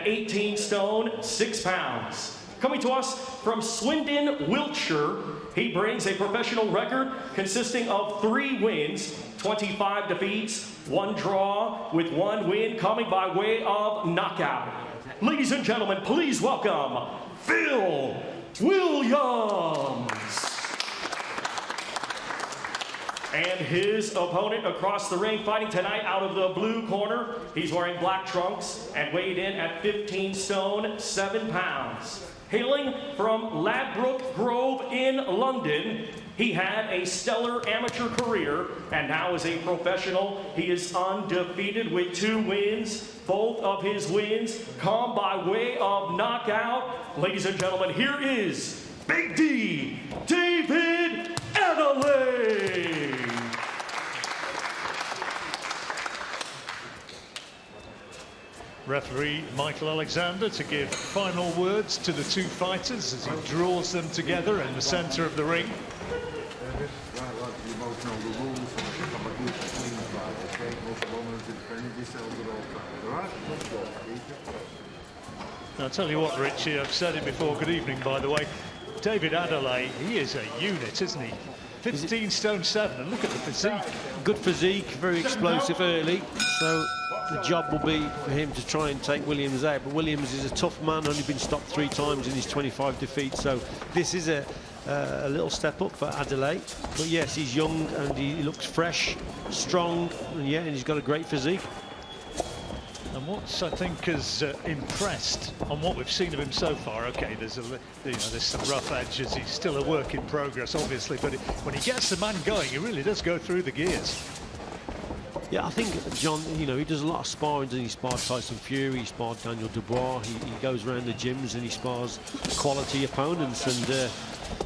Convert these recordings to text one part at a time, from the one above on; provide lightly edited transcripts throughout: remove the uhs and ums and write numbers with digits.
at 18 stone, 6 pounds. Coming to us from Swindon, Wiltshire, he brings a professional record consisting of 3 wins, 25 defeats, 1 draw, with 1 win coming by way of knockout. Ladies and gentlemen, please welcome Phils Wiliams. And his opponent across the ring, fighting tonight out of the blue corner. He's wearing black trunks and weighed in at 15 stone, 7 pounds. Hailing from Ladbroke Grove in London, he had a stellar amateur career, and now as a professional, he is undefeated with 2 wins. Both of his wins come by way of knockout. Ladies and gentlemen, here is Big D, David Adeleye. Referee Michael Alexander to give final words to the 2 fighters as he draws them together in the center of the ring. I'll tell you what, Richie, I've said it before. Good evening, by the way. David Adeleye, he is a unit, isn't he? 15 stone 7, and look at the physique. Good physique, very explosive early, so the job will be for him to try and take Wiliams out. But Wiliams is a tough man, only been stopped 3 times in his 25 defeats, so this is a little step up for Adeleye. But yes, he's young and he looks fresh, strong, and yeah, and he's got a great physique. And what I think has impressed on what we've seen of him so far, okay, there's some rough edges. He's still a work in progress, obviously, but when he gets the man going, he really does go through the gears. Yeah, I think John, you know, he does a lot of sparring. He sparred Tyson Fury, he sparred Daniel Dubois. He goes around the gyms and he spars quality opponents. And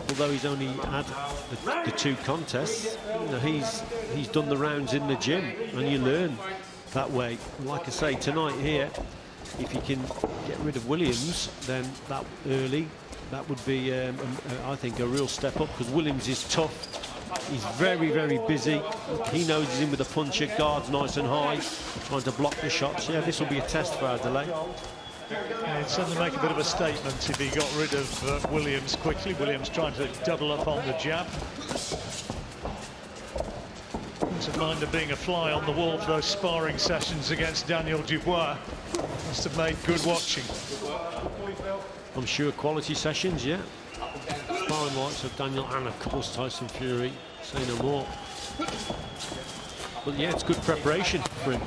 although he's only had the 2 contests, you know, he's done the rounds in the gym, and you learn that way. And like I say, tonight here, if you can get rid of Wiliams, then that would be, I think, a real step up, because Wiliams is tough. He's very, very busy. He knows he's in with a puncher, guards nice and high, trying to block the shots. Yeah, this will be a test for Adeleye. Yeah, it'd certainly make a bit of a statement if he got rid of Wiliams quickly. Wiliams trying to double up on the jab. Wouldn't mind him being a fly on the wall for those sparring sessions against Daniel Dubois. Must have made good watching. I'm sure quality sessions, yeah. Sparring likes of Daniel and of course Tyson Fury, say no more. But yeah, it's good preparation for him.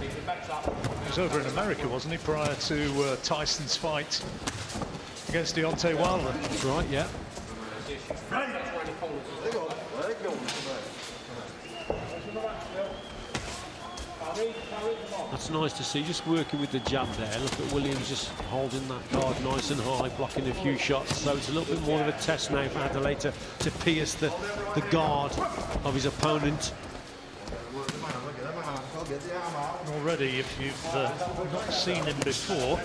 He was over in America, wasn't he, prior to Tyson's fight against Deontay Wilder? That's right, yeah. That's nice to see, just working with the jab there. Look at Wiliams just holding that guard nice and high, blocking a few shots. So it's a little bit more of a test now for Adeleye to pierce the guard of his opponent. Already, if you've not seen him before,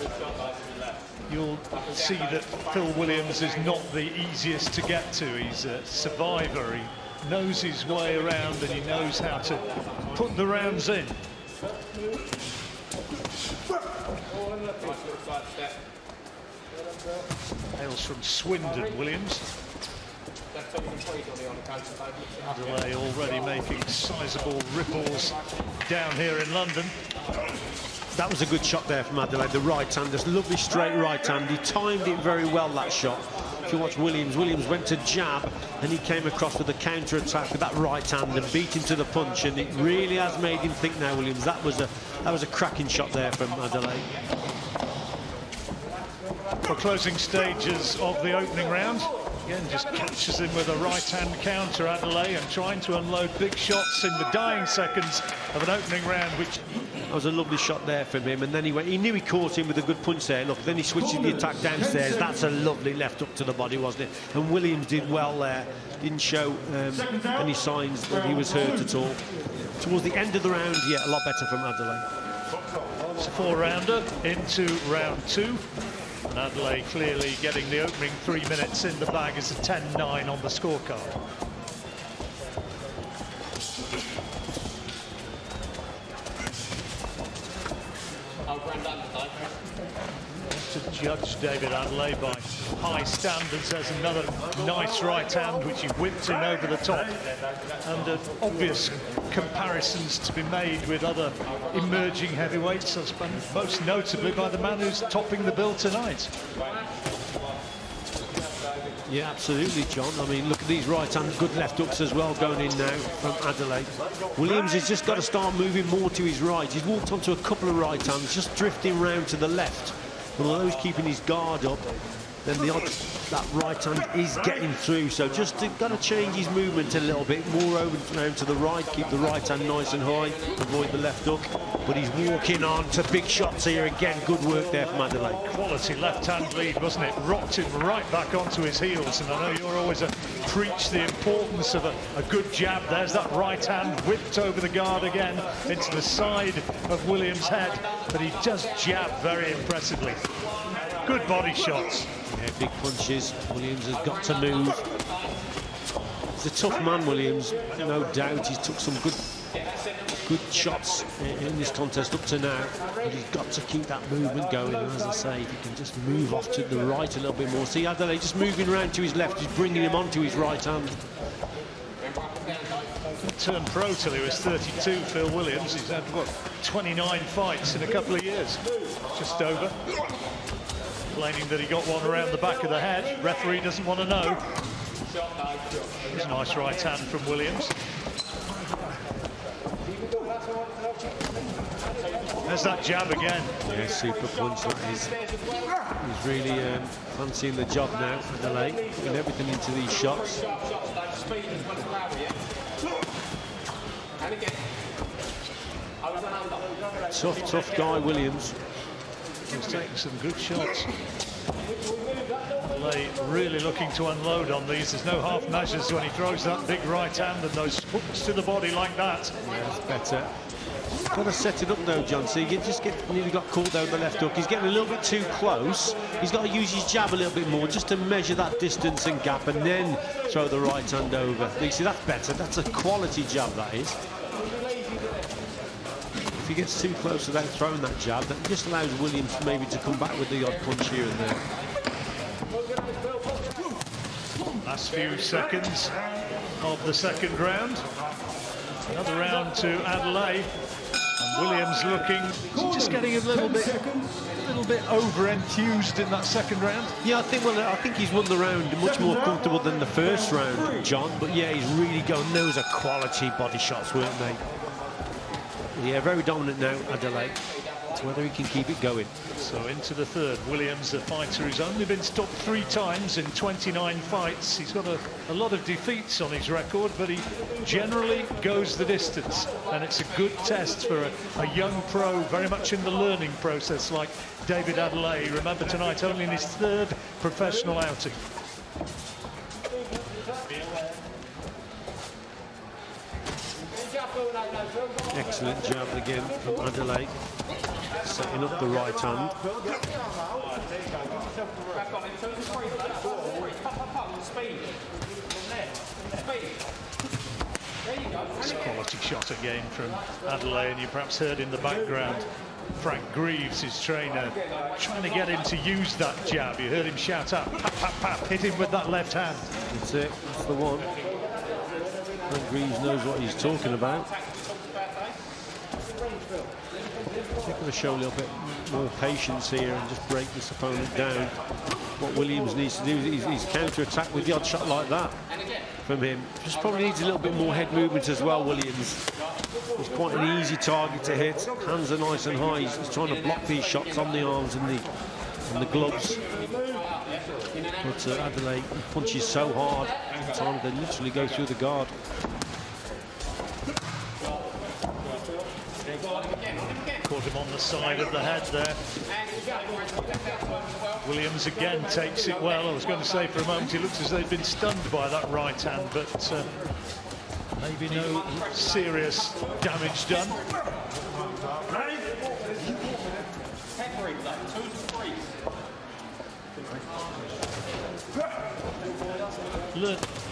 you'll see that Phil Wiliams is not the easiest to get to. He's a survivor. He knows his way around and he knows how to put the rounds in. Hails from Swindon, Wiliams. Adeleye already making sizable ripples down here in London. That was a good shot there from Adeleye, the right hand, this lovely straight right hand. He timed it very well, that shot. If you watch Wiliams went to jab and he came across with a counter attack with that right hand and beat him to the punch, and it really has made him think now, Wiliams. That was a cracking shot there from Adeleye. For closing stages of the opening round, again just catches him with a right-hand counter, Adeleye, and trying to unload big shots in the dying seconds of an opening round, which... That was a lovely shot there from him, and then he knew he caught him with a good punch there. Look, then he switched the attack downstairs. That's a lovely left up to the body, wasn't it? And Wiliams did well there. Didn't show any signs that he was hurt at all. Towards the end of the round, yeah, a lot better from Adeleye. It's a 4-rounder into round 2. And Adeleye clearly getting the opening 3 minutes in the bag as a 10-9 on the scorecard. judge, David Adeleye, by high standards. There's another nice right hand which he whipped in over the top, and obvious comparisons to be made with other emerging heavyweights, most notably by the man who's topping the bill tonight. Yeah, absolutely, John. I mean, look at these right hand, good left hooks as well going in now from Adeleye. Williams has just got to start moving more to his right. He's walked onto a couple of right hands, just drifting round to the left. And although he's keeping his guard up, then the odds that right hand is getting through. So just got to change his movement a little bit, more over round to the right, keep the right hand nice and high, avoid the left hook. But he's walking on to big shots here again. Good work there from Adeleye. Quality left-hand lead, wasn't it? Rocked him right back onto his heels. And I know you're always preach the importance of a good jab. There's that right hand whipped over the guard again into the side of Williams' head. But he does jab very impressively. Good body shots. Yeah, big punches. Williams has got to move. He's a tough man, Williams, no doubt. He's took some good shots in this contest up to now, but he's got to keep that movement going. And as I say, if he can just move off to the right a little bit more. See Adeleye just moving around to his left, he's bringing him onto his right hand. Turned pro till he was 32, Phil Wiliams. He's had, what, 29 fights in a couple of years, just over. Complaining that he got one around the back of the head. Referee doesn't want to know. There's a nice right hand from Williams. There's that jab again. Yeah, super punch that is. He's really fancying the job now, Adeleye, putting everything into these shots. Tough guy, Williams. He's taking some good shots. Adeleye really looking to unload on these. There's no half measures when he throws that big right hand and those hooks to the body like that. Yeah, that's better. Got to set it up though, John. So you just nearly got caught down the left hook. He's getting a little bit too close. He's got to use his jab a little bit more just to measure that distance and gap, and then throw the right hand over. You see, that's better. That's a quality jab, that is. If he gets too close without throwing that jab, that just allows Williams maybe to come back with the odd punch here and there. Last few seconds of the second round. Another round to Adeleye. And Williams looking, just getting a little bit over-enthused in that second round. Yeah, I think he's won the round much more comfortable than the first round, John. But yeah, he's really going. Those are quality body shots, weren't they? Yeah, very dominant now, Adeleye. It's whether he can keep it going. So into the third, Williams, a fighter who's only been stopped 3 times in 29 fights. He's got a lot of defeats on his record, but he generally goes the distance. And it's a good test for a young pro, very much in the learning process, like David Adeleye. Remember, tonight only in his 3rd professional outing. Excellent jab again from Adeleye, setting up the right hand. It's a quality shot again from Adeleye, and you perhaps heard in the background Frank Greaves, his trainer, trying to get him to use that jab. You heard him shout out, pap, pap, pap, hit him with that left hand. That's it, that's the one. Frank Greaves knows what he's talking about. He's going to show a little bit more patience here and just break this opponent down. What Williams needs to do is counter-attack with the odd shot like that from him. Just probably needs a little bit more head movement as well, Williams. He's quite an easy target to hit. Hands are nice and high. He's trying to block these shots on the arms and the gloves. But Adeleye punches so hard at the time they literally go through the guard. Caught him on the side of the head there. Williams again takes it well. I was going to say for a moment he looks as though he'd been stunned by that right hand, but maybe no serious damage done.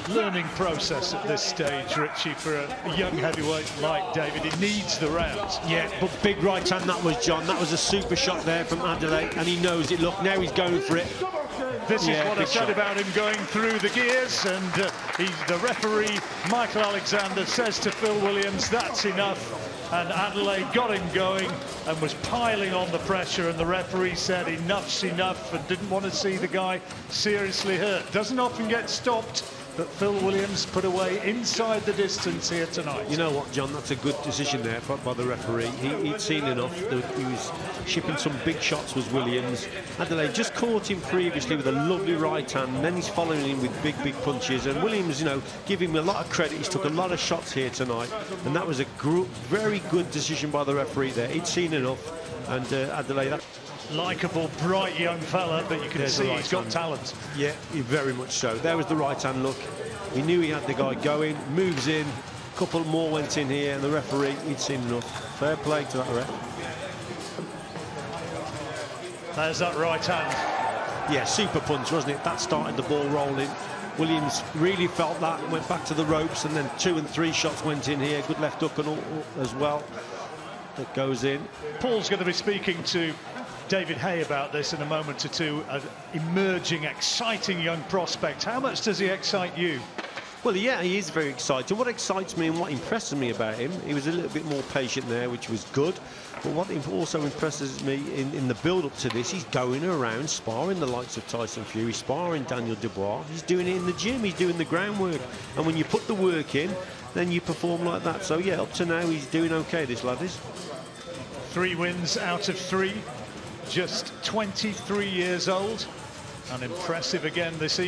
learning process at this stage, Richie, for a young heavyweight like David. He needs the rounds. Yeah, but big right hand that was, John. That was a super shot there from Adeleye, and he knows it. Look, now he's going for it. This is what I said shot about him going through the gears, and the referee, Michael Alexander, says to Phil Wiliams, that's enough. And Adeleye got him going and was piling on the pressure, and the referee said enough's enough and didn't want to see the guy seriously hurt. Doesn't often get stopped, but Phil Wiliams put away inside the distance here tonight. You know what, John, that's a good decision there by the referee. He'd seen enough. He was shipping some big shots, was Wiliams. Adeleye just caught him previously with a lovely right hand, and then he's following him with big punches. And Wiliams, you know, give him a lot of credit. He's took a lot of shots here tonight, and that was a very good decision by the referee there. He'd seen enough, and Adeleye... Likeable, bright young fella, but you can see he's got talent. Yeah, very much so. There was the right hand look. He knew he had the guy going, moves in, a couple more went in here, and the referee, he'd seen enough. Fair play to that ref. There's that right hand. Yeah, super punch, wasn't it? That started the ball rolling. Wiliams really felt that, went back to the ropes, and then 2 and 3 shots went in here. Good left hook and all as well. That goes in. Paul's going to be speaking to David Hay about this in a moment or two. An emerging, exciting young prospect. How much does he excite you? Well, yeah, he is very exciting. What excites me and what impresses me about him, he was a little bit more patient there, which was good. But what also impresses me in the build-up to this, he's going around sparring the likes of Tyson Fury, sparring Daniel Dubois. He's doing it in the gym, he's doing the groundwork. And when you put the work in, then you perform like that. So, yeah, up to now, he's doing OK, this lad is. 3 wins out of 3. Just 23 years old, and impressive again this evening.